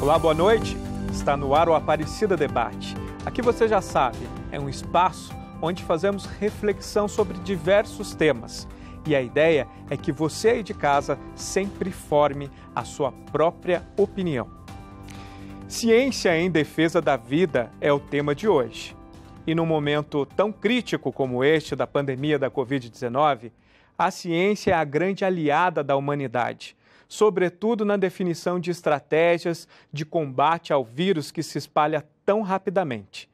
Olá, boa noite. Está no ar o Aparecida Debate. Aqui você já sabe, é um espaço onde fazemos reflexão sobre diversos temas. E a ideia é que você aí de casa sempre forme a sua própria opinião. Ciência em defesa da vida é o tema de hoje. E num momento tão crítico como este da pandemia da Covid-19, a ciência é a grande aliada da humanidade, sobretudo na definição de estratégias de combate ao vírus que se espalha tão rapidamente.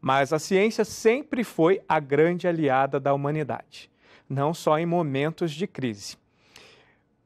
Mas a ciência sempre foi a grande aliada da humanidade, não só em momentos de crise.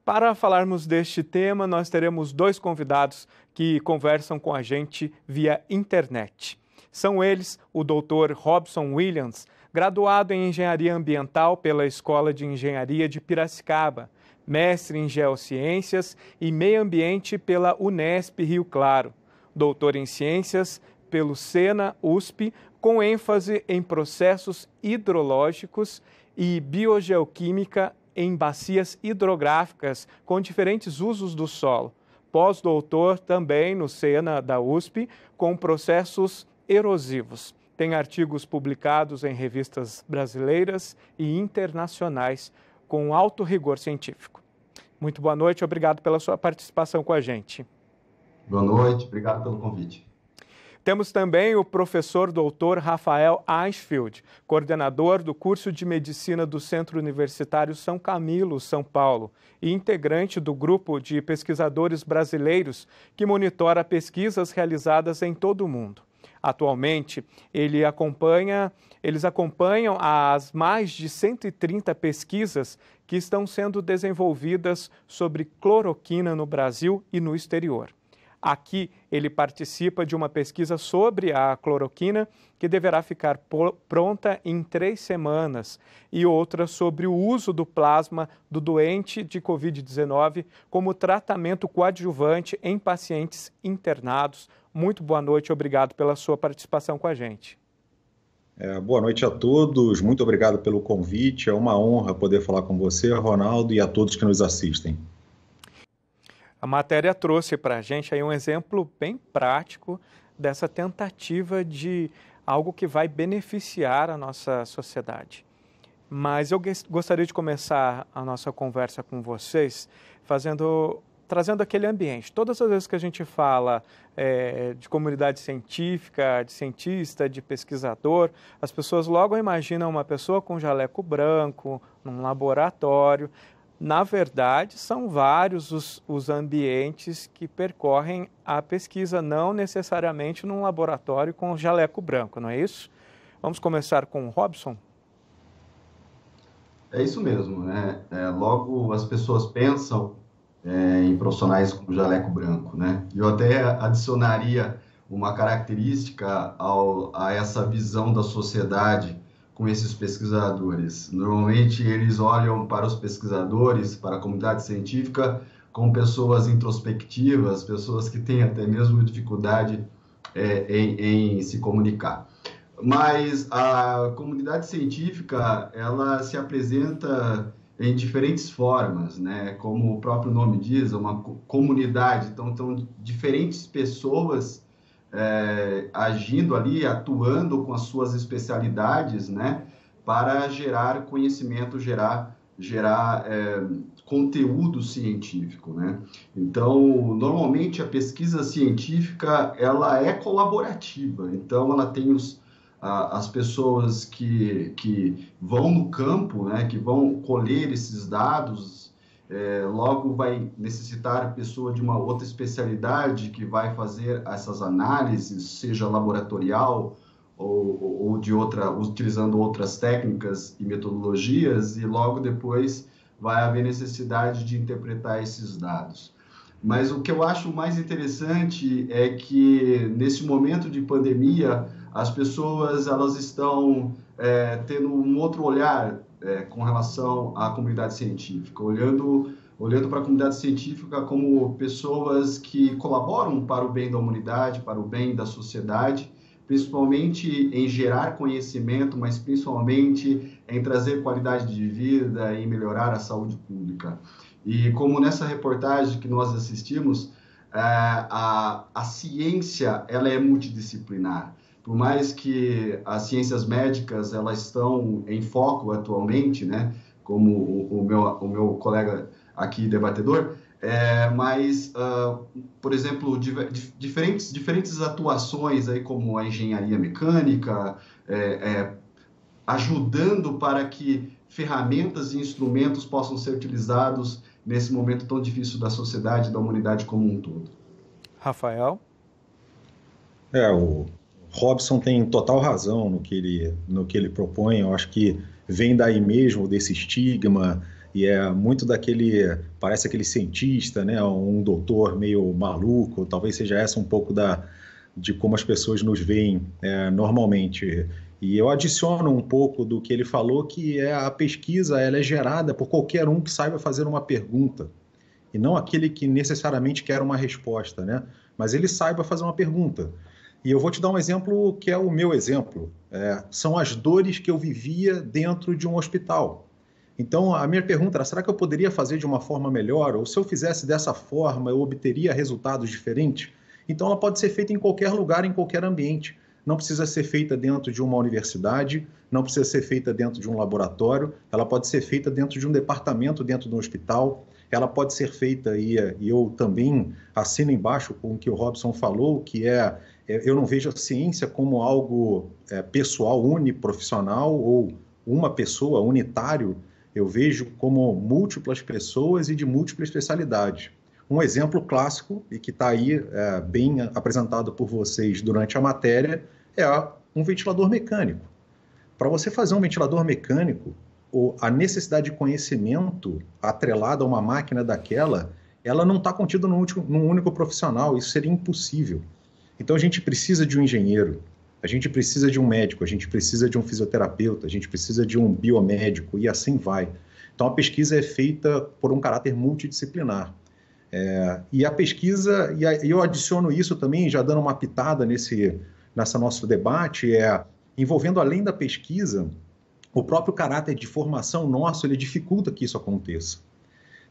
Para falarmos deste tema, nós teremos dois convidados que conversam com a gente via internet. São eles o Dr. Robson Williams, graduado em Engenharia Ambiental pela Escola de Engenharia de Piracicaba, mestre em Geociências e Meio Ambiente pela Unesp Rio Claro, doutor em Ciências pelo Sena USP, com ênfase em processos hidrológicos e biogeoquímica em bacias hidrográficas com diferentes usos do solo. Pós-doutor também no Sena da USP, com processos erosivos. Tem artigos publicados em revistas brasileiras e internacionais com alto rigor científico. Muito boa noite, obrigado pela sua participação com a gente. Boa noite, obrigado pelo convite. Temos também o professor Dr. Rafael Eichfeld, coordenador do curso de Medicina do Centro Universitário São Camilo, São Paulo, e integrante do grupo de pesquisadores brasileiros que monitora pesquisas realizadas em todo o mundo. Atualmente, eles acompanham as mais de 130 pesquisas que estão sendo desenvolvidas sobre cloroquina no Brasil e no exterior. Aqui, ele participa de uma pesquisa sobre a cloroquina que deverá ficar pronta em 3 semanas e outra sobre o uso do plasma do doente de Covid-19 como tratamento coadjuvante em pacientes internados. Muito boa noite, obrigado pela sua participação com a gente. Boa noite a todos, muito obrigado pelo convite, é uma honra poder falar com você, Ronaldo, e a todos que nos assistem. A matéria trouxe para a gente aí um exemplo bem prático dessa tentativa de algo que vai beneficiar a nossa sociedade. Mas eu gostaria de começar a nossa conversa com vocês trazendo aquele ambiente. Todas as vezes que a gente fala de comunidade científica, de cientista, de pesquisador, as pessoas logo imaginam uma pessoa com jaleco branco, num laboratório. Na verdade, são vários os ambientes que percorrem a pesquisa, não necessariamente num laboratório com jaleco branco, não é isso? Vamos começar com o Robson? É isso mesmo, né? Logo as pessoas pensam em profissionais com jaleco branco, né? Eu até adicionaria uma característica a essa visão da sociedade com esses pesquisadores. Normalmente eles olham para os pesquisadores, para a comunidade científica, como pessoas introspectivas, pessoas que têm até mesmo dificuldade em se comunicar. Mas a comunidade científica, ela se apresenta em diferentes formas, né? Como o próprio nome diz, uma comunidade, então diferentes pessoas agindo ali, atuando com as suas especialidades, né, para gerar conhecimento, gerar conteúdo científico, né? Então, normalmente a pesquisa científica ela é colaborativa, então ela tem as pessoas que vão no campo, né, que vão colher esses dados. Logo vai necessitar a pessoa de uma outra especialidade que vai fazer essas análises, seja laboratorial ou de utilizando outras técnicas e metodologias, e logo depois vai haver necessidade de interpretar esses dados. Mas o que eu acho mais interessante é que nesse momento de pandemia as pessoas elas estão tendo um outro olhar com relação à comunidade científica, olhando para a comunidade científica como pessoas que colaboram para o bem da humanidade, para o bem da sociedade, principalmente em gerar conhecimento, mas principalmente em trazer qualidade de vida e melhorar a saúde pública. E como nessa reportagem que nós assistimos, a ciência ela é multidisciplinar. Por mais que as ciências médicas elas estão em foco atualmente, né, como o meu colega aqui debatedor, mas, por exemplo, diferentes atuações aí, como a engenharia mecânica, ajudando para que ferramentas e instrumentos possam ser utilizados nesse momento tão difícil da sociedade e da humanidade como um todo. Rafael? O Robson tem total razão no que ele propõe. Eu acho que vem daí mesmo, desse estigma, e é muito parece aquele cientista, né, um doutor meio maluco, talvez seja essa um pouco de como as pessoas nos veem normalmente. E eu adiciono um pouco do que ele falou, que a pesquisa ela é gerada por qualquer um que saiba fazer uma pergunta, e não aquele que necessariamente quer uma resposta, né? Mas ele saiba fazer uma pergunta. E eu vou te dar um exemplo que é o meu exemplo. São as dores que eu vivia dentro de um hospital. Então, a minha pergunta era, será que eu poderia fazer de uma forma melhor? Ou se eu fizesse dessa forma, eu obteria resultados diferentes? Então, ela pode ser feita em qualquer lugar, em qualquer ambiente. Não precisa ser feita dentro de uma universidade, não precisa ser feita dentro de um laboratório, ela pode ser feita dentro de um departamento, dentro de um hospital, ela pode ser feita, e eu também assino embaixo com o que o Robson falou, que eu não vejo a ciência como algo pessoal, uniprofissional, ou uma pessoa, unitário. Eu vejo como múltiplas pessoas e de múltipla especialidade. Um exemplo clássico, e que está aí bem apresentado por vocês durante a matéria, é um ventilador mecânico. Para você fazer um ventilador mecânico, a necessidade de conhecimento atrelada a uma máquina daquela, ela não está contida num único profissional, isso seria impossível. Então a gente precisa de um engenheiro, a gente precisa de um médico, a gente precisa de um fisioterapeuta, a gente precisa de um biomédico, e assim vai. Então a pesquisa é feita por um caráter multidisciplinar. E a pesquisa, e eu adiciono isso também, já dando uma pitada nessa nosso debate, envolvendo além da pesquisa, o próprio caráter de formação nosso, ele dificulta que isso aconteça.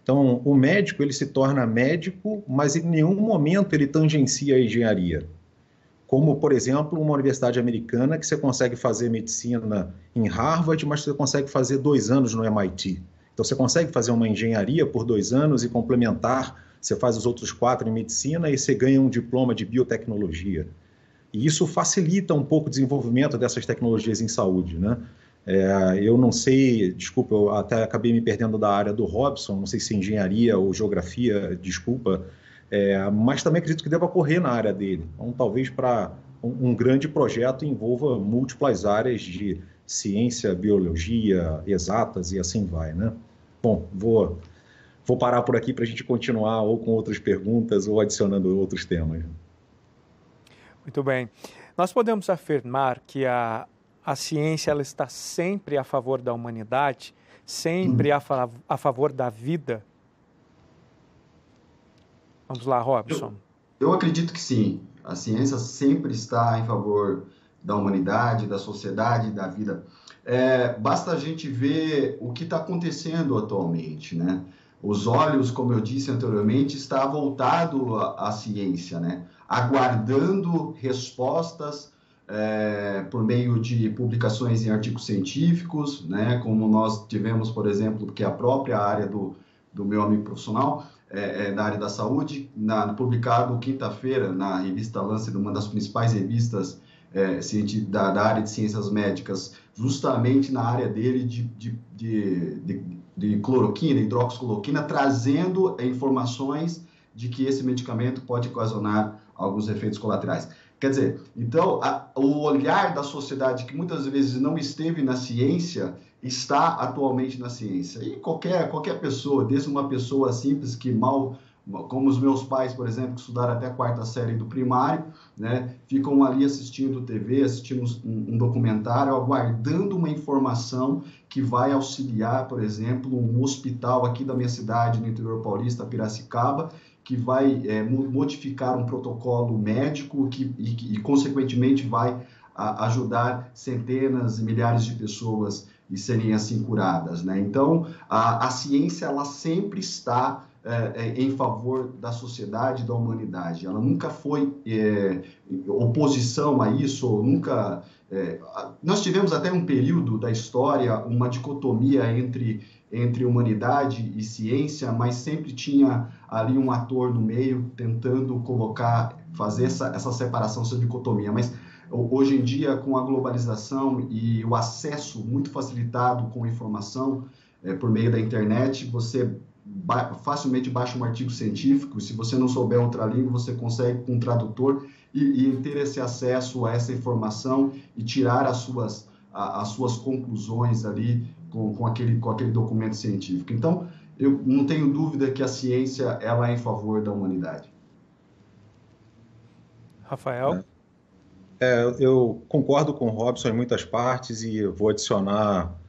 Então, o médico, ele se torna médico, mas em nenhum momento ele tangencia a engenharia. Como, por exemplo, uma universidade americana que você consegue fazer medicina em Harvard, mas você consegue fazer 2 anos no MIT. Então, você consegue fazer uma engenharia por 2 anos e complementar, você faz os outros 4 em medicina e você ganha um diploma de biotecnologia. E isso facilita um pouco o desenvolvimento dessas tecnologias em saúde, né? Eu não sei, desculpa, eu até acabei me perdendo da área do Robson, não sei se é engenharia ou geografia, desculpa, mas também acredito que deva ocorrer na área dele. Então, talvez para um grande projeto envolva múltiplas áreas de ciência, biologia, exatas e assim vai, né? Bom, vou parar por aqui para a gente continuar ou com outras perguntas ou adicionando outros temas. Muito bem. Nós podemos afirmar que a ciência ela está sempre a favor da humanidade, sempre a favor da vida? Vamos lá, Robson. Eu acredito que sim. A ciência sempre está em favor da humanidade, da sociedade, da vida. Basta a gente ver o que está acontecendo atualmente, né? Os olhos, como eu disse anteriormente, está voltado à ciência, né? Aguardando respostas por meio de publicações em artigos científicos, né? Como nós tivemos, por exemplo, que a própria área do meu amigo profissional, da área da saúde, publicado quinta-feira na revista Lancet, uma das principais revistas da área de ciências médicas, justamente na área dele de cloroquina, hidroxicloroquina, trazendo informações de que esse medicamento pode ocasionar alguns efeitos colaterais. Quer dizer, então, o olhar da sociedade, que muitas vezes não esteve na ciência, está atualmente na ciência. E qualquer pessoa, desde uma pessoa simples que como os meus pais, por exemplo, que estudaram até a 4ª série do primário, né, ficam ali assistindo TV, assistindo um documentário, aguardando uma informação que vai auxiliar, por exemplo, um hospital aqui da minha cidade, no interior paulista, Piracicaba, que vai modificar um protocolo médico e consequentemente, vai ajudar centenas e milhares de pessoas e serem assim curadas, né? Então, a ciência, ela sempre está em favor da sociedade, da humanidade. Ela nunca foi oposição a isso, ou nunca... nós tivemos até um período da história, uma dicotomia entre humanidade e ciência, mas sempre tinha ali um ator no meio tentando fazer essa separação, essa dicotomia. Mas hoje em dia, com a globalização e o acesso muito facilitado com a informação por meio da internet, você facilmente baixa um artigo científico. Se você não souber outra língua, você consegue com um tradutor e ter esse acesso a essa informação e tirar as suas conclusões ali com aquele documento científico. Então, eu não tenho dúvida que a ciência ela é em favor da humanidade. Rafael? Eu concordo com o Robson em muitas partes e vou adicionar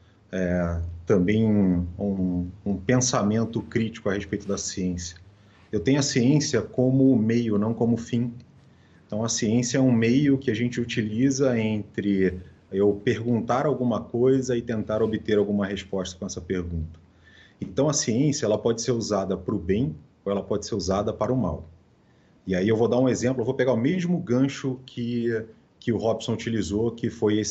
também um pensamento crítico a respeito da ciência. Eu tenho a ciência como meio, não como fim. Então, a ciência é um meio que a gente utiliza entre eu perguntar alguma coisa e tentar obter alguma resposta com essa pergunta. Então, a ciência ela pode ser usada para o bem ou ela pode ser usada para o mal. E aí eu vou dar um exemplo, eu vou pegar o mesmo gancho que o Robson utilizou, que foi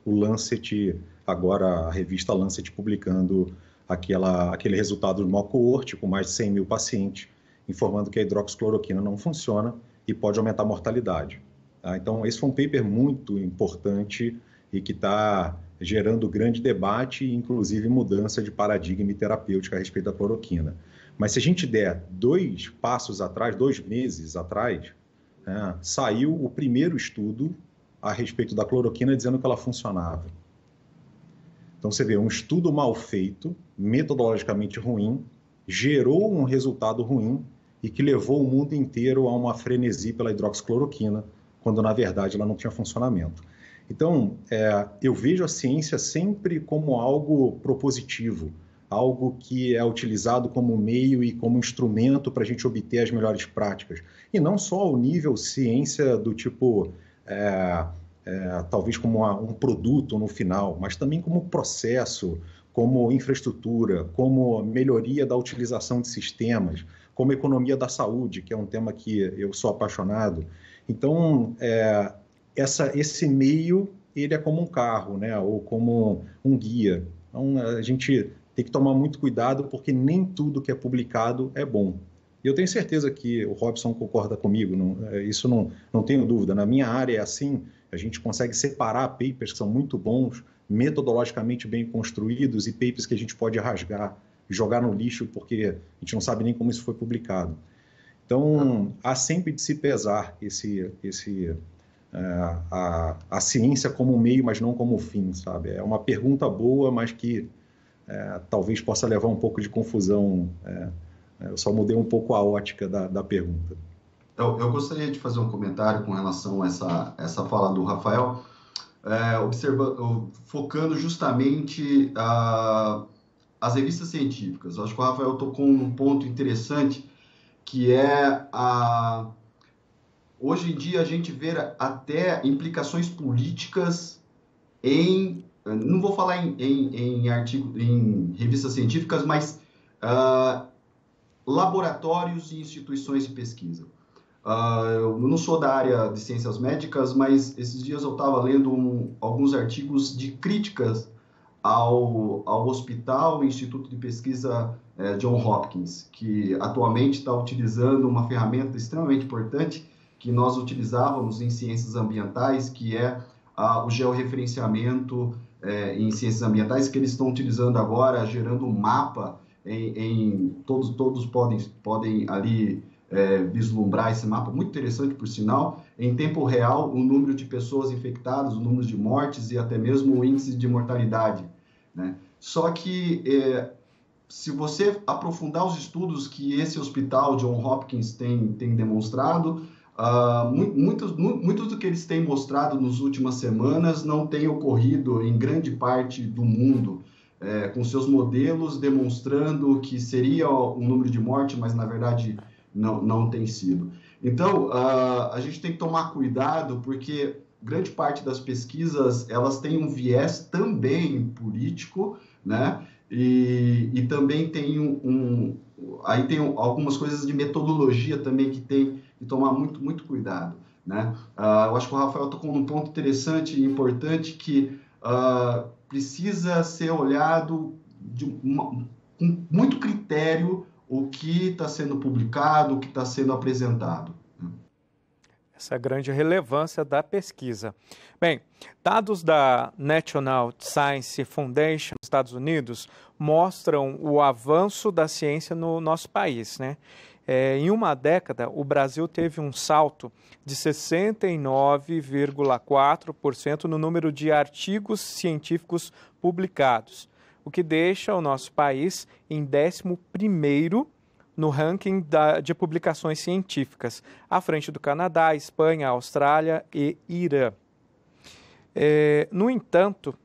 o Lancet, agora a revista Lancet publicando aquele resultado de uma coorte com mais de 100 mil pacientes, informando que a hidroxicloroquina não funciona e pode aumentar a mortalidade. Tá? Então, esse foi um paper muito importante e que está gerando grande debate e, inclusive, mudança de paradigma terapêutica a respeito da cloroquina. Mas se a gente der 2 passos atrás, 2 meses atrás, saiu o primeiro estudo a respeito da cloroquina dizendo que ela funcionava. Então, você vê, um estudo mal feito, metodologicamente ruim, gerou um resultado ruim e que levou o mundo inteiro a uma frenesi pela hidroxicloroquina, quando, na verdade, ela não tinha funcionamento. Então, eu vejo a ciência sempre como algo propositivo, algo que é utilizado como meio e como instrumento para a gente obter as melhores práticas. E não só ao nível ciência do tipo... talvez como um produto no final, mas também como processo, como infraestrutura, como melhoria da utilização de sistemas, como economia da saúde, que é um tema que eu sou apaixonado. Então, esse meio, ele é como um carro, né? Ou como um guia. Então, a gente tem que tomar muito cuidado, porque nem tudo que é publicado é bom. E eu tenho certeza que o Robson concorda comigo, isso não tenho dúvida. Na minha área é assim, a gente consegue separar papers que são muito bons, metodologicamente bem construídos, e papers que a gente pode rasgar, jogar no lixo, porque a gente não sabe nem como isso foi publicado. Então, há sempre de se pesar a ciência como meio, mas não como fim, sabe? É uma pergunta boa, mas que talvez possa levar um pouco de confusão. Eu só mudei um pouco a ótica da pergunta. Eu gostaria de fazer um comentário com relação a essa fala do Rafael, focando justamente as revistas científicas. Eu acho que o Rafael tocou num ponto interessante, que hoje em dia a gente vê até implicações políticas não vou falar em revistas científicas, mas laboratórios e instituições de pesquisa. Eu não sou da área de ciências médicas, mas esses dias eu estava lendo alguns artigos de críticas ao hospital e Instituto de Pesquisa John Hopkins, que atualmente está utilizando uma ferramenta extremamente importante que nós utilizávamos em ciências ambientais, que é o georreferenciamento em ciências ambientais, que eles estão utilizando agora, gerando um mapa todos podem ali vislumbrar esse mapa, muito interessante, por sinal, em tempo real, o número de pessoas infectadas, o número de mortes e até mesmo o índice de mortalidade, né? Só que, se você aprofundar os estudos que esse hospital John Hopkins tem demonstrado, muitos do que eles têm mostrado nas últimas semanas não tem ocorrido em grande parte do mundo, com seus modelos demonstrando que seria um número de morte, mas na verdade não tem sido. Então, a gente tem que tomar cuidado, porque grande parte das pesquisas elas têm um viés também político, né? E também tem aí tem algumas coisas de metodologia também que tem que tomar muito cuidado, né? Eu acho que o Rafael tocou num ponto interessante e importante que precisa ser olhado com muito critério o que está sendo publicado, o que está sendo apresentado. Essa grande relevância da pesquisa. Bem, dados da National Science Foundation dos Estados Unidos mostram o avanço da ciência no nosso país, né? Em uma década, o Brasil teve um salto de 69,4% no número de artigos científicos publicados, o que deixa o nosso país em 11º no ranking de publicações científicas, à frente do Canadá, Espanha, Austrália e Irã. No entanto,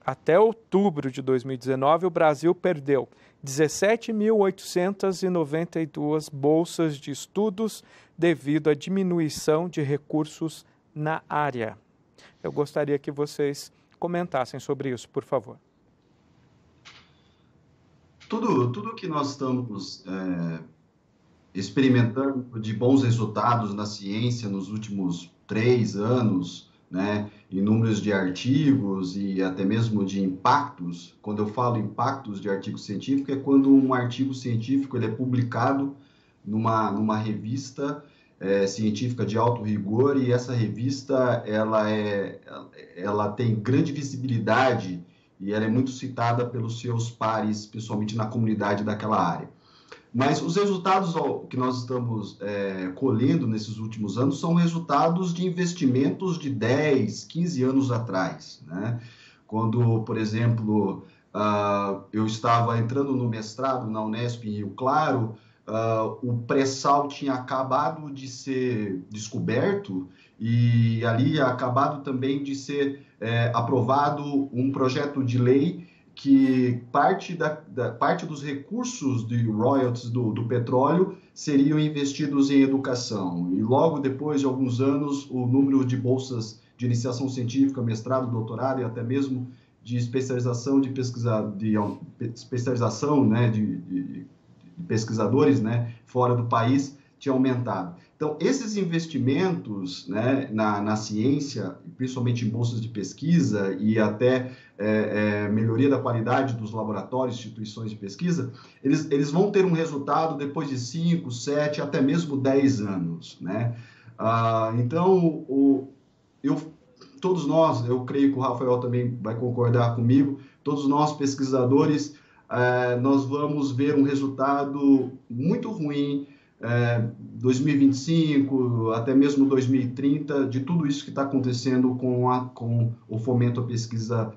até outubro de 2019, o Brasil perdeu 17.892 bolsas de estudos devido à diminuição de recursos na área. Eu gostaria que vocês comentassem sobre isso, por favor. Tudo que nós estamos experimentando de bons resultados na ciência nos últimos 3 anos, né, em números de artigos e até mesmo de impactos, quando eu falo impactos de artigo científico, é quando um artigo científico ele é publicado numa revista científica de alto rigor, e essa revista ela tem grande visibilidade e ela é muito citada pelos seus pares, principalmente na comunidade daquela área. Mas os resultados que nós estamos colhendo nesses últimos anos são resultados de investimentos de 10, 15 anos atrás, né? Quando, por exemplo, eu estava entrando no mestrado na Unesp em Rio Claro, o pré-sal tinha acabado de ser descoberto e ali acabado também de ser aprovado um projeto de lei que parte dos recursos de royalties do petróleo seriam investidos em educação. E logo depois de alguns anos, o número de bolsas de iniciação científica, mestrado, doutorado e até mesmo de especialização de pesquisadores, né, fora do país tinha aumentado. Então, esses investimentos, né, na ciência, principalmente em bolsas de pesquisa e até melhoria da qualidade dos laboratórios, instituições de pesquisa, eles vão ter um resultado depois de 5, 7, até mesmo 10 anos, né? Então, todos nós, eu creio que o Rafael também vai concordar comigo, todos nós pesquisadores, nós vamos ver um resultado muito ruim 2025, até mesmo 2030, de tudo isso que está acontecendo com o fomento à pesquisa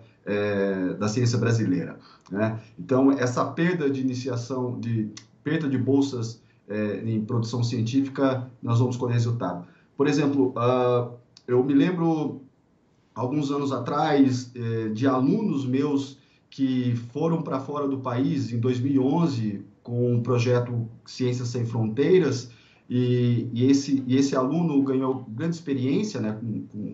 da ciência brasileira, né? Então, essa perda de perda de bolsas em produção científica, nós vamos colher resultado. Por exemplo, eu me lembro, alguns anos atrás, de alunos meus que foram para fora do país em 2011 com o projeto Ciências Sem Fronteiras, e esse aluno ganhou grande experiência, né,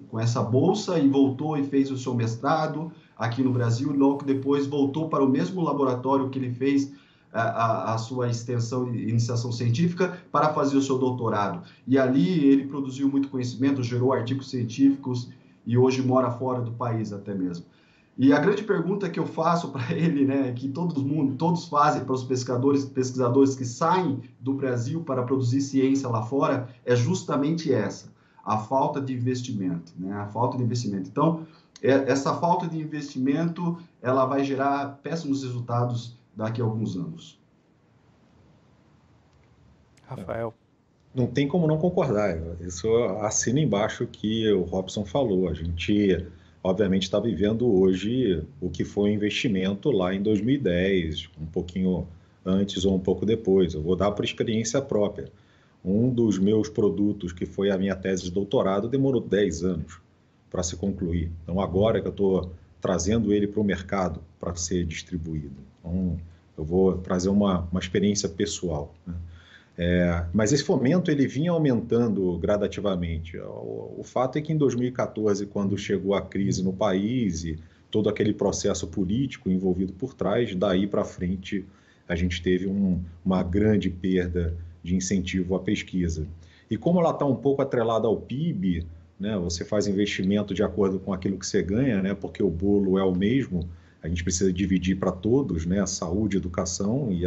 com essa bolsa, e voltou e fez o seu mestrado aqui no Brasil, e logo depois voltou para o mesmo laboratório que ele fez a sua extensão e iniciação científica para fazer o seu doutorado. E ali ele produziu muito conhecimento, gerou artigos científicos e hoje mora fora do país até mesmo. E a grande pergunta que eu faço para ele, né, que todos fazem para os pesquisadores que saem do Brasil para produzir ciência lá fora, é justamente essa: a falta de investimento, né? A falta de investimento. Então, essa falta de investimento, ela vai gerar péssimos resultados daqui a alguns anos. Rafael. Não tem como não concordar. Isso assina embaixo o que o Robson falou. A gente, obviamente, está vivendo hoje o que foi um investimento lá em 2010, um pouquinho antes ou um pouco depois. Eu vou dar por experiência própria. Um dos meus produtos, que foi a minha tese de doutorado, demorou 10 anos para se concluir. Então, agora que eu estou trazendo ele para o mercado para ser distribuído. Então, eu vou trazer uma experiência pessoal, né? Mas esse fomento ele vinha aumentando gradativamente. O fato é que em 2014, quando chegou a crise no país e todo aquele processo político envolvido por trás, daí para frente a gente teve uma grande perda de incentivo à pesquisa. E como ela está um pouco atrelada ao PIB, né, você faz investimento de acordo com aquilo que você ganha, né, porque o bolo é o mesmo, a gente precisa dividir para todos, né, a saúde, a educação, e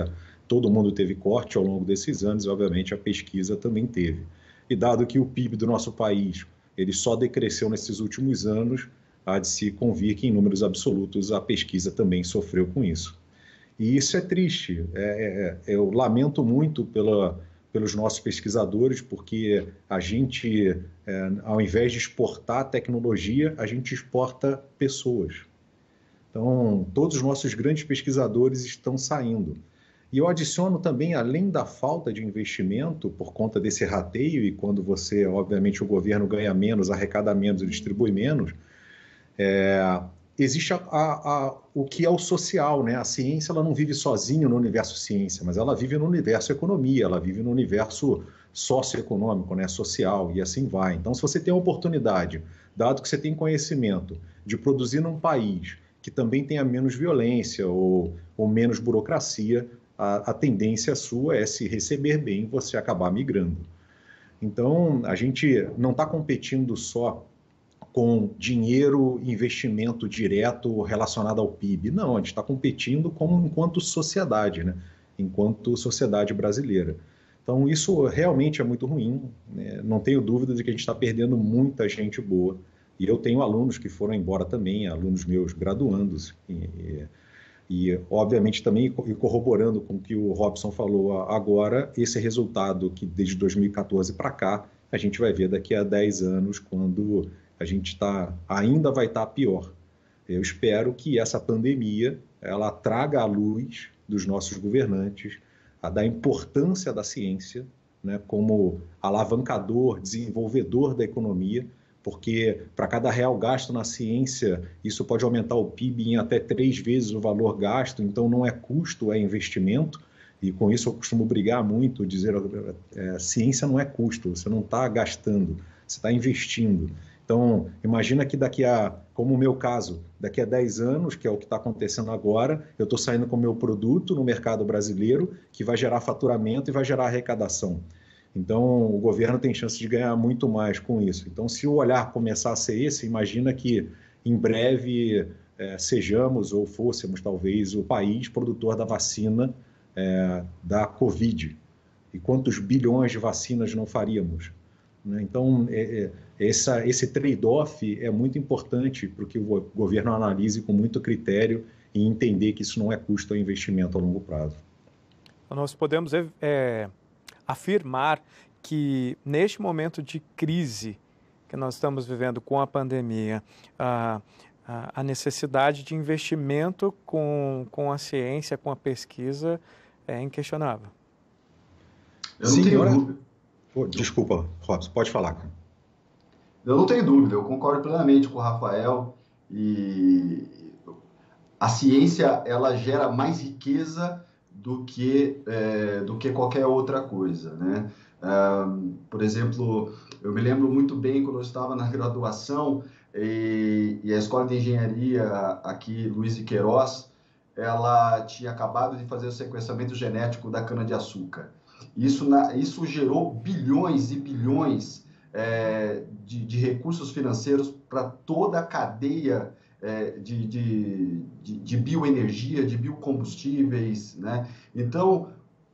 todo mundo teve corte ao longo desses anos, e obviamente a pesquisa também teve. E dado que o PIB do nosso país ele só decresceu nesses últimos anos, há de se convir que em números absolutos a pesquisa também sofreu com isso. E isso é triste, eu lamento muito pelos nossos pesquisadores, porque a gente, ao invés de exportar tecnologia, a gente exporta pessoas. Então, todos os nossos grandes pesquisadores estão saindo. E eu adiciono também, além da falta de investimento, por conta desse rateio, e quando você, obviamente, o governo ganha menos, arrecada menos e distribui menos, existe o que é o social, né? A ciência ela não vive sozinha no universo ciência, mas ela vive no universo economia, ela vive no universo socioeconômico, né? Social, e assim vai. Então, se você tem a oportunidade, dado que você tem conhecimento, de produzir num país que também tenha menos violência ou menos burocracia, a tendência sua é se receber bem, você acabar migrando. Então, a gente não está competindo só com dinheiro, investimento direto relacionado ao PIB. Não, a gente está competindo enquanto sociedade, né? Enquanto sociedade brasileira. Então, isso realmente é muito ruim, né? Não tenho dúvida de que a gente está perdendo muita gente boa. E eu tenho alunos que foram embora também, alunos meus graduandos. E obviamente, também corroborando com o que o Robson falou agora, esse resultado que desde 2014 para cá, a gente vai ver daqui a 10 anos, quando a gente ainda vai estar pior. Eu espero que essa pandemia ela traga à luz dos nossos governantes da importância da ciência, né, como alavancador, desenvolvedor da economia, porque para cada real gasto na ciência, isso pode aumentar o PIB em até 3 vezes o valor gasto, então não é custo, é investimento, e com isso eu costumo brigar muito, dizer ciência não é custo, você não está gastando, você está investindo. Então, imagina que como o meu caso, daqui a 10 anos, que é o que está acontecendo agora, eu estou saindo com o meu produto no mercado brasileiro, que vai gerar faturamento e vai gerar arrecadação. Então, o governo tem chance de ganhar muito mais com isso. Então, se o olhar começar a ser esse, imagina que em breve sejamos ou fôssemos, talvez, o país produtor da vacina da Covid. E quantos bilhões de vacinas não faríamos? Né? Então, esse trade-off é muito importante para que o governo analise com muito critério e entender que isso não é custo ou investimento a longo prazo. Nós podemos afirmar que neste momento de crise que nós estamos vivendo com a pandemia, a necessidade de investimento com a ciência, com a pesquisa é inquestionável. Sim, desculpa, Robson, pode falar. Eu não tenho dúvida, eu concordo plenamente com o Rafael, e a ciência ela gera mais riqueza do que qualquer outra coisa, né? Por exemplo, eu me lembro muito bem quando eu estava na graduação e a Escola de Engenharia aqui, Luiz de Queiroz, ela tinha acabado de fazer o sequenciamento genético da cana-de-açúcar. Isso gerou bilhões e bilhões de recursos financeiros para toda a cadeia de bioenergia, de biocombustíveis, né? Então,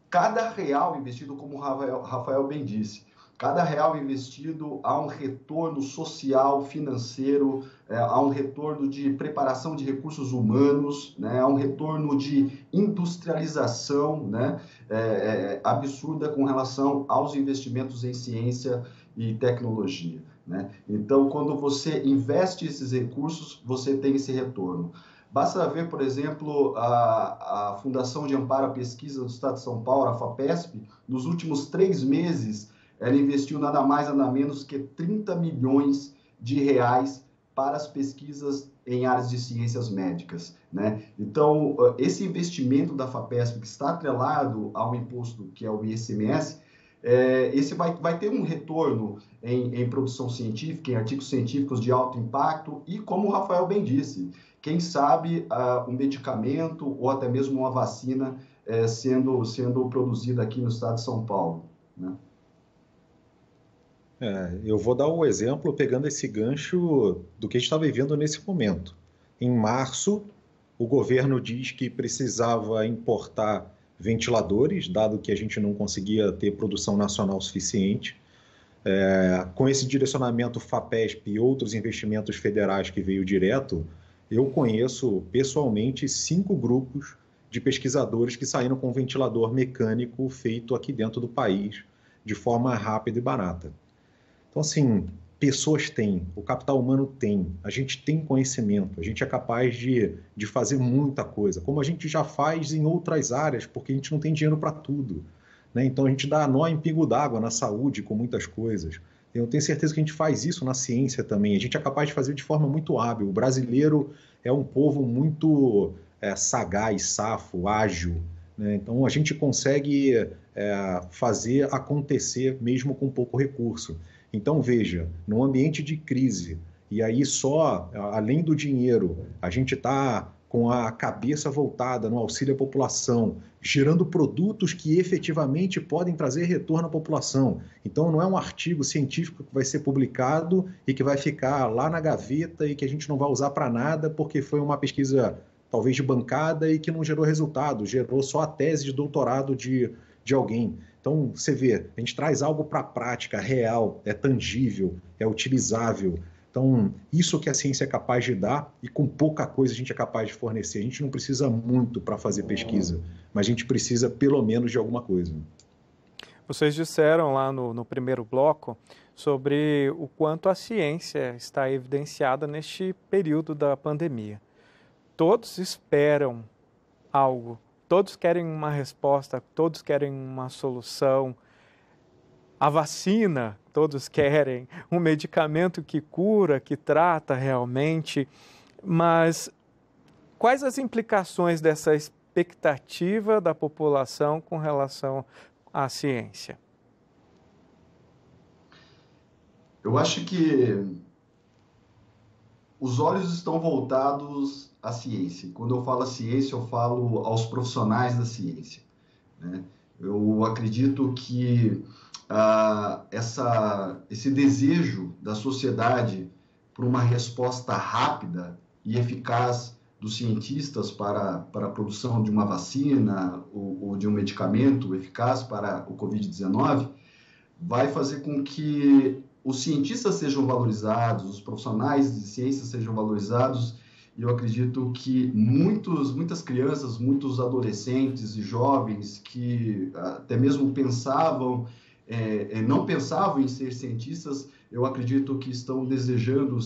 cada real investido, como o Rafael bem disse, cada real investido há um retorno social, financeiro, há um retorno de preparação de recursos humanos, né? Há um retorno de industrialização, né? Absurda com relação aos investimentos em ciência e tecnologia, né? Então, quando você investe esses recursos, você tem esse retorno. Basta ver, por exemplo, a Fundação de Amparo à Pesquisa do Estado de São Paulo, a FAPESP, nos últimos 3 meses, ela investiu nada mais, nada menos que 30 milhões de reais para as pesquisas em áreas de ciências médicas, né? Então, esse investimento da FAPESP, que está atrelado ao imposto que é o ICMS, esse vai ter um retorno em produção científica, em artigos científicos de alto impacto e, como o Rafael bem disse, quem sabe um medicamento ou até mesmo uma vacina sendo produzida aqui no estado de São Paulo, né? Eu vou dar um exemplo pegando esse gancho do que a gente está vivendo nesse momento. Em março, o governo diz que precisava importar ventiladores, dado que a gente não conseguia ter produção nacional suficiente. Com esse direcionamento FAPESP e outros investimentos federais que veio direto, eu conheço pessoalmente 5 grupos de pesquisadores que saíram com um ventilador mecânico feito aqui dentro do país, de forma rápida e barata. Então, assim, pessoas têm, o capital humano tem, a gente tem conhecimento, a gente é capaz de fazer muita coisa, como a gente já faz em outras áreas, porque a gente não tem dinheiro para tudo, né? Então, a gente dá nó em pingo d'água na saúde com muitas coisas. Eu tenho certeza que a gente faz isso na ciência também, a gente é capaz de fazer de forma muito hábil. O brasileiro é um povo muito sagaz, safo, ágil, né? Então, a gente consegue fazer acontecer mesmo com pouco recurso. Então, veja, num ambiente de crise, e aí só, além do dinheiro, a gente está com a cabeça voltada no auxílio à população, gerando produtos que efetivamente podem trazer retorno à população. Então, não é um artigo científico que vai ser publicado e que vai ficar lá na gaveta e que a gente não vai usar para nada porque foi uma pesquisa, talvez, de bancada e que não gerou resultado, gerou só a tese de doutorado de alguém. Então, você vê, a gente traz algo para a prática, real, é tangível, é utilizável. Então, isso que a ciência é capaz de dar e com pouca coisa a gente é capaz de fornecer. A gente não precisa muito para fazer pesquisa, mas a gente precisa pelo menos de alguma coisa. Vocês disseram lá no primeiro bloco sobre o quanto a ciência está evidenciada neste período da pandemia. Todos esperam algo. Todos querem uma resposta, todos querem uma solução. A vacina, todos querem. Um medicamento que cura, que trata realmente. Mas quais as implicações dessa expectativa da população com relação à ciência? Eu acho que os olhos estão voltados à ciência. Quando eu falo ciência, eu falo aos profissionais da ciência, né? Eu acredito que esse desejo da sociedade por uma resposta rápida e eficaz dos cientistas para a produção de uma vacina ou de um medicamento eficaz para o Covid-19 vai fazer com que os cientistas sejam valorizados, os profissionais de ciência sejam valorizados, e eu acredito que muitas crianças, muitos adolescentes e jovens que até mesmo não pensavam em ser cientistas, eu acredito que estão desejando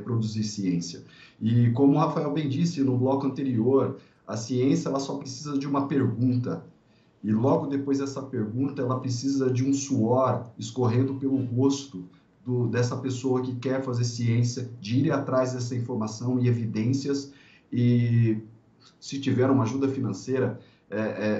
produzir ciência. E como o Rafael bem disse no bloco anterior, a ciência ela só precisa de uma pergunta. E logo depois dessa pergunta, ela precisa de um suor escorrendo pelo rosto dessa pessoa que quer fazer ciência, de ir atrás dessa informação e evidências, e se tiver uma ajuda financeira,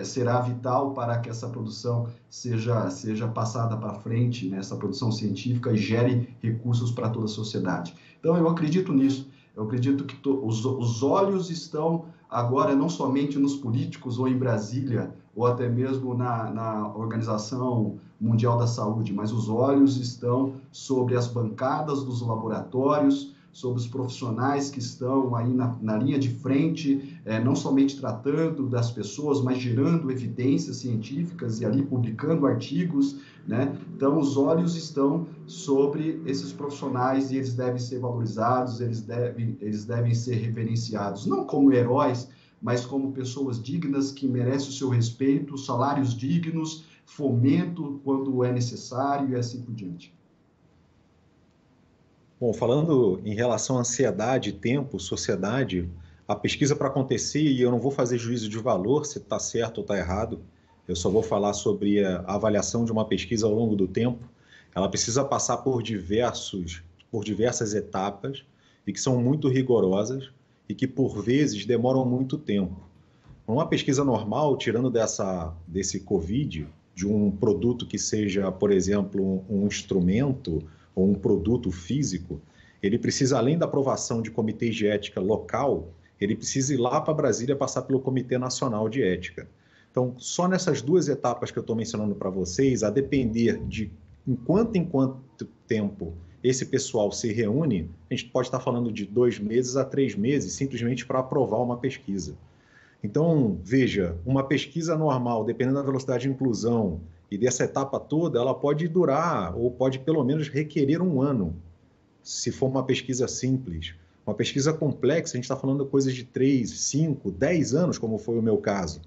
será vital para que essa produção seja passada para frente, né, essa produção científica, e gere recursos para toda a sociedade. Então, eu acredito nisso. Eu acredito que os olhos estão agora não somente nos políticos ou em Brasília, ou até mesmo na Organização Mundial da Saúde, mas os olhos estão sobre as bancadas dos laboratórios, sobre os profissionais que estão aí na linha de frente, não somente tratando das pessoas, mas gerando evidências científicas e ali publicando artigos, né? Então, os olhos estão sobre esses profissionais e eles devem ser valorizados, eles devem ser reverenciados, não como heróis, mas como pessoas dignas que merecem o seu respeito, salários dignos, fomento quando é necessário e assim por diante. Bom, falando em relação à ansiedade, tempo, sociedade, a pesquisa para acontecer, e eu não vou fazer juízo de valor se está certo ou está errado, eu só vou falar sobre a avaliação de uma pesquisa ao longo do tempo. Ela precisa passar por diversas etapas e que são muito rigorosas e que, por vezes, demoram muito tempo. Uma pesquisa normal, tirando desse Covid, de um produto que seja, por exemplo, um instrumento ou um produto físico, ele precisa, além da aprovação de comitês de ética local, ele precisa ir lá para Brasília passar pelo Comitê Nacional de Ética. Então, só nessas 2 etapas que eu estou mencionando para vocês, a depender de em quanto tempo esse pessoal se reúne, a gente pode estar falando de 2 meses a 3 meses, simplesmente para aprovar uma pesquisa. Então, veja, uma pesquisa normal, dependendo da velocidade de inclusão e dessa etapa toda, ela pode durar, ou pode pelo menos requerer 1 ano, se for uma pesquisa simples. Uma pesquisa complexa, a gente está falando de coisas de 3, 5, 10 anos, como foi o meu caso.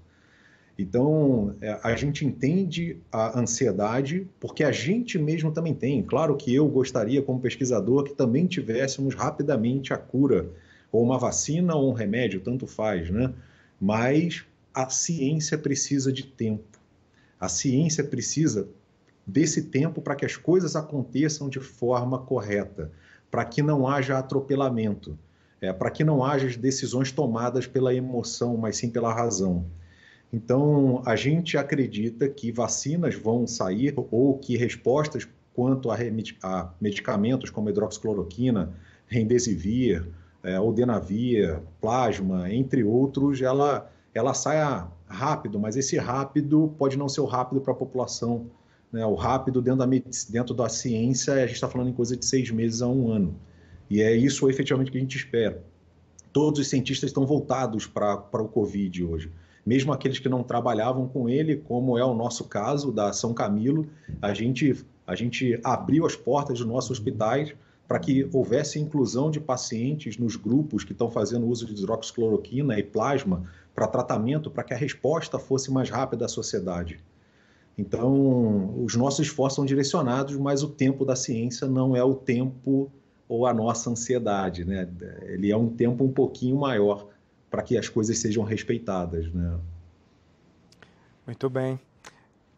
Então, a gente entende a ansiedade, porque a gente mesmo também tem. Claro que eu gostaria, como pesquisador, que também tivéssemos rapidamente a cura, ou uma vacina ou um remédio, tanto faz, né? Mas a ciência precisa de tempo. A ciência precisa desse tempo para que as coisas aconteçam de forma correta, para que não haja atropelamento, para que não haja decisões tomadas pela emoção, mas sim pela razão. Então, a gente acredita que vacinas vão sair ou que respostas quanto a medicamentos como hidroxicloroquina, remdesivir, odenavir, plasma, entre outros, ela saia rápido, mas esse rápido pode não ser o rápido para a população, né? O rápido dentro da ciência, a gente está falando em coisa de 6 meses a 1 ano. E é isso efetivamente que a gente espera. Todos os cientistas estão voltados para o Covid hoje. Mesmo aqueles que não trabalhavam com ele, como é o nosso caso da São Camilo, a gente abriu as portas dos nossos hospitais para que houvesse inclusão de pacientes nos grupos que estão fazendo uso de hidroxicloroquina e plasma para tratamento, para que a resposta fosse mais rápida à sociedade. Então, os nossos esforços são direcionados, mas o tempo da ciência não é o tempo ou a nossa ansiedade, né? Ele é um tempo um pouquinho maior para que as coisas sejam respeitadas, né? Muito bem.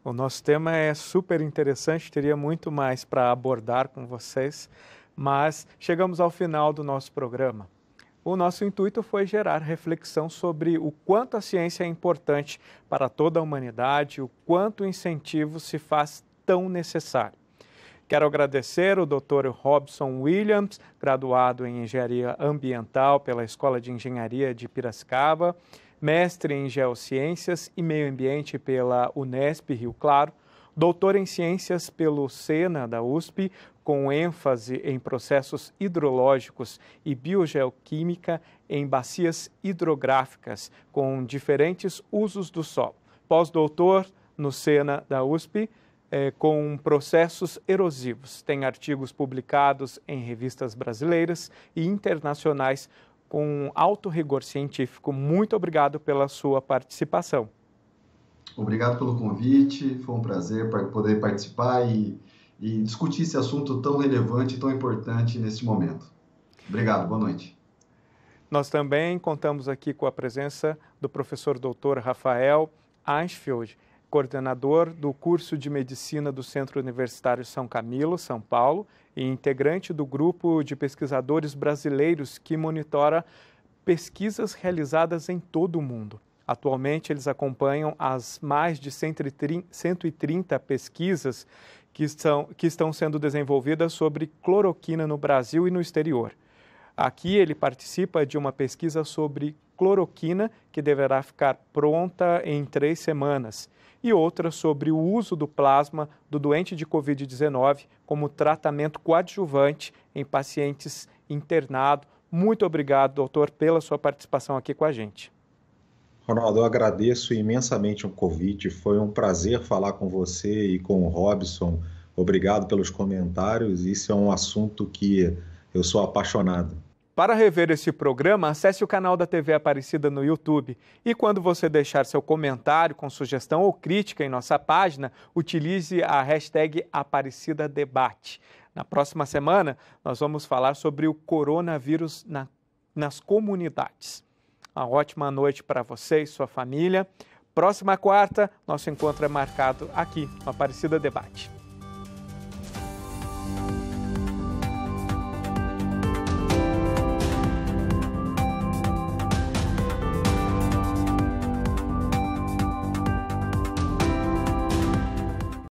O nosso tema é super interessante, teria muito mais para abordar com vocês, mas chegamos ao final do nosso programa. O nosso intuito foi gerar reflexão sobre o quanto a ciência é importante para toda a humanidade, o quanto o incentivo se faz tão necessário. Quero agradecer o Dr. Robson Williams, graduado em Engenharia Ambiental pela Escola de Engenharia de Piracicaba, mestre em Geociências e Meio Ambiente pela Unesp Rio Claro, doutor em Ciências pelo SENA da USP, com ênfase em processos hidrológicos e biogeoquímica em bacias hidrográficas, com diferentes usos do solo. Pós-doutor no SENA da USP, com processos erosivos. Tem artigos publicados em revistas brasileiras e internacionais com alto rigor científico. Muito obrigado pela sua participação. Obrigado pelo convite, foi um prazer poder participar e discutir esse assunto tão relevante e tão importante nesse momento. Obrigado, boa noite. Nós também contamos aqui com a presença do professor Dr. Rafael Eichfeld, coordenador do curso de Medicina do Centro Universitário São Camilo, São Paulo, e integrante do grupo de pesquisadores brasileiros que monitora pesquisas realizadas em todo o mundo. Atualmente, eles acompanham as mais de 130 pesquisas que estão sendo desenvolvidas sobre cloroquina no Brasil e no exterior. Aqui ele participa de uma pesquisa sobre cloroquina que deverá ficar pronta em 3 semanas e outra sobre o uso do plasma do doente de Covid-19 como tratamento coadjuvante em pacientes internados. Muito obrigado, doutor, pela sua participação aqui com a gente. Ronaldo, eu agradeço imensamente o convite, foi um prazer falar com você e com o Robson. Obrigado pelos comentários, isso é um assunto que eu sou apaixonado. Para rever esse programa, acesse o canal da TV Aparecida no YouTube. E quando você deixar seu comentário com sugestão ou crítica em nossa página, utilize a hashtag AparecidaDebate. Na próxima semana, nós vamos falar sobre o coronavírus nas comunidades. Uma ótima noite para você e sua família. Próxima quarta, nosso encontro é marcado aqui no Aparecida Debate.